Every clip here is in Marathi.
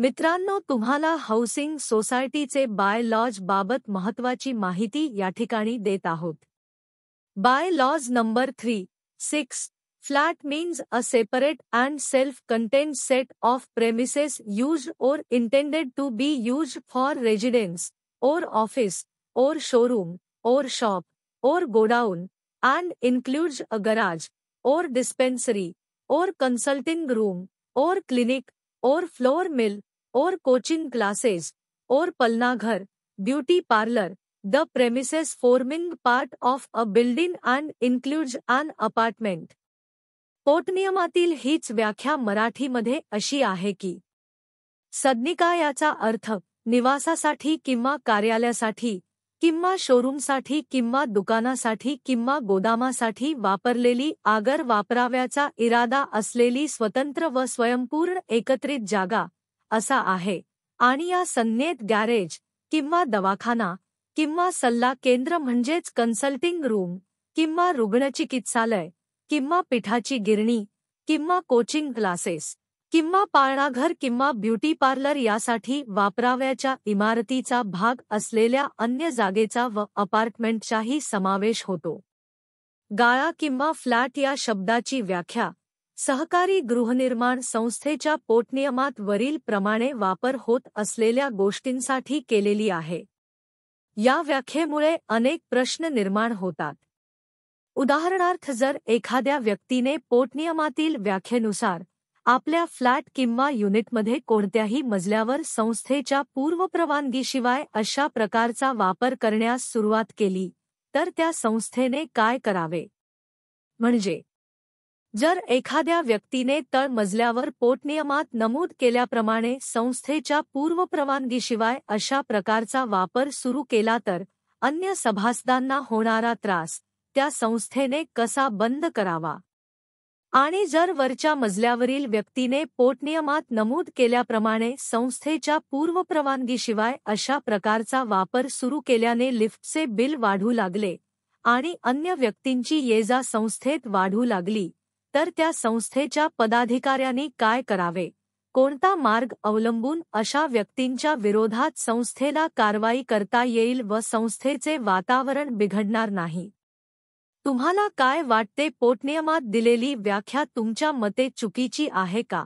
मित्रांनो, तुम्हाला हाऊसिंग सोसायटीचे बाय लॉज बाबत महत्त्वाची माहिती या ठिकाणी देत आहोत. By laws number 3(6) flat means a separate and self-contained set of premises used or intended to be used for residence or office or showroom or shop or godown and includes a garage or dispensary or consulting room or clinic or flour mill or coaching classes or palnaghar, beauty parlor. The premises forming part of a building and includes an apartment. पोटनियमातील हीच व्याख्या मराठीमध्ये अशी आहे की सदनिका याचा अर्थ निवासासाठी किंवा कार्यालयासाठी किंवा शोरूमसाठी किंवा दुकानासाठी किंवा गोदामासाठी वापरलेली आगर वापराव्याचा इरादा असलेली स्वतंत्र व स्वयंपूर्ण एकत्रित जागा असा आहे आणि या संज्ञेत गॅरेज किंवा दवाखाना किंवा सल्ला केंद्र म्हणजेच कन्सल्टिंग रूम किंवा रुग्णचिकित्सालय किंवा पिठाची गिरणी किंवा कोचिंग क्लासेस किंवा पाळणाघर किंवा ब्युटी पार्लर यासाठी वापराव्याच्या इमारतीचा भाग असलेल्या अन्य जागेचा व अपार्टमेंटचाही समावेश होतो. गाळा किंवा फ्लॅट या शब्दाची व्याख्या सहकारी गृहनिर्माण संस्थेच्या पोटनियमात वरील प्रमाणे वापर होत असलेल्या गोष्टींसाठी केलेली आहे. या व्याख्येमुळे अनेक प्रश्न निर्माण होतात. उदाहरणार्थ, जर एखाद्या व्यक्तीने पोटनियमातील व्याख्येनुसार आपल्या फ्लॅट किंवा युनिटमध्ये कोणत्याही मजल्यावर संस्थेच्या पूर्वपरवानगीशिवाय अशा प्रकारचा वापर करण्यास सुरुवात केली तर त्या संस्थेने काय करावे? म्हणजे जर एखाद्या व्यक्तीने तळ मजल्यावर पोटनियमात नमूद केल्याप्रमाणे संस्थेच्या पूर्वपरवानगीशिवाय अशा प्रकारचा वापर सुरू केला तर अन्य सभासदांना होणारा त्रास त्या संस्थेने कसा बंद करावा? आणि जर वरच्या मजल्यावरील व्यक्तीने पोटनियमात नमूद केल्याप्रमाणे संस्थेच्या पूर्वपरवानगीशिवाय अशा प्रकारचा वापर सुरू केल्याने लिफ्टचे बिल वाढू लागले आणि अन्य व्यक्तींची ये-जा संस्थेत वाढू लागली तर त्या संस्थेच्या पदाधिकाऱ्यांनी काय करावे? कोणता मार्ग अवलंबून अशा व्यक्तींच्या विरोधात संस्थेला कारवाई करता येईल व संस्थेचे वातावरण बिघडणार नाही? तुम्हाला काय वाटते, पोटनियमात दिलेली व्याख्या तुमच्या मते चुकीची आहे का?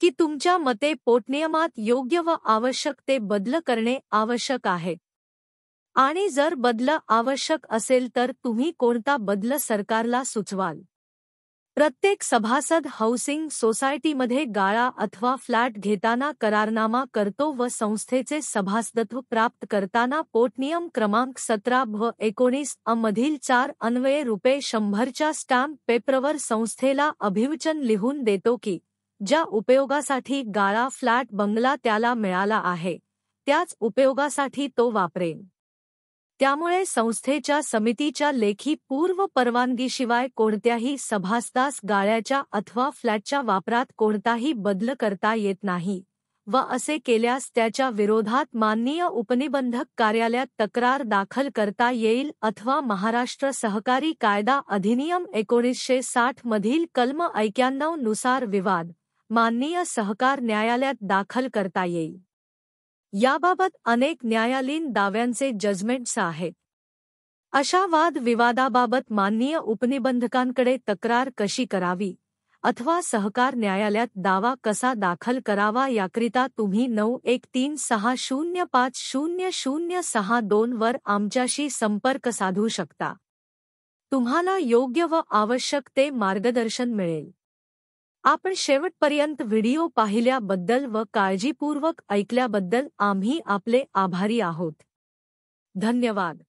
की तुमच्या मते पोटनियमात योग्य व आवश्यक ते बदल करणे आवश्यक आहे? आणि जर बदल आवश्यक असेल तर तुम्ही कोणता बदल सरकारला सुचवाल? प्रत्येक सभासद हाऊसिंग सोसायटीमध्ये गाळा अथवा फ्लॅट घेताना करारनामा करतो व संस्थेचे सभासदत्व प्राप्त करताना पोटनियम क्रमांक 17 व 19 मधील 4 अन्वये ₹100च्या स्टॅम्प पेपरवर संस्थेला अभिवचन लिहून देतो की ज्या उपयोगासाठी गाळा फ्लॅट बंगला त्याला मिळाला आहे त्याच उपयोगासाठी तो वापरेल. त्यामुळे संस्थेच्या समितीच्या लेखी पूर्व परवानगीशिवाय कोणत्याही सभासदास गाळ्याच्या अथवा फ्लॅटच्या वापरात कोणताही बदल करता येत नाही व असे केल्यास त्याच्या विरोधात माननीय उपनिबंधक कार्यालयात तक्रार दाखल करता येईल अथवा महाराष्ट्र सहकारी कायदा अधिनियम 1960 मधील कलम 91 नुसार विवाद माननीय सहकार न्यायालयात दाखल करता येईल. याबाबत अनेक न्यायालयीन दाव्यांचे जजमेंट्स आहेत. अशा वाद-विवादाबाबत माननीय उपनिबंधकांकडे तक्रार कशी करावी अथवा सहकार न्यायालयात दावा कसा दाखल करावा याकरिता तुम्ही 9136050062 वर आमच्याशी संपर्क साधू शकता. तुम्हाला योग्य व आवश्यक ते मार्गदर्शन मिळेल. आपण शेवटपर्यंत व्हिडिओ पाहिल्याबद्दल व काळजीपूर्वक ऐकल्याबद्दल आम्ही आपले आभारी आहोत. धन्यवाद.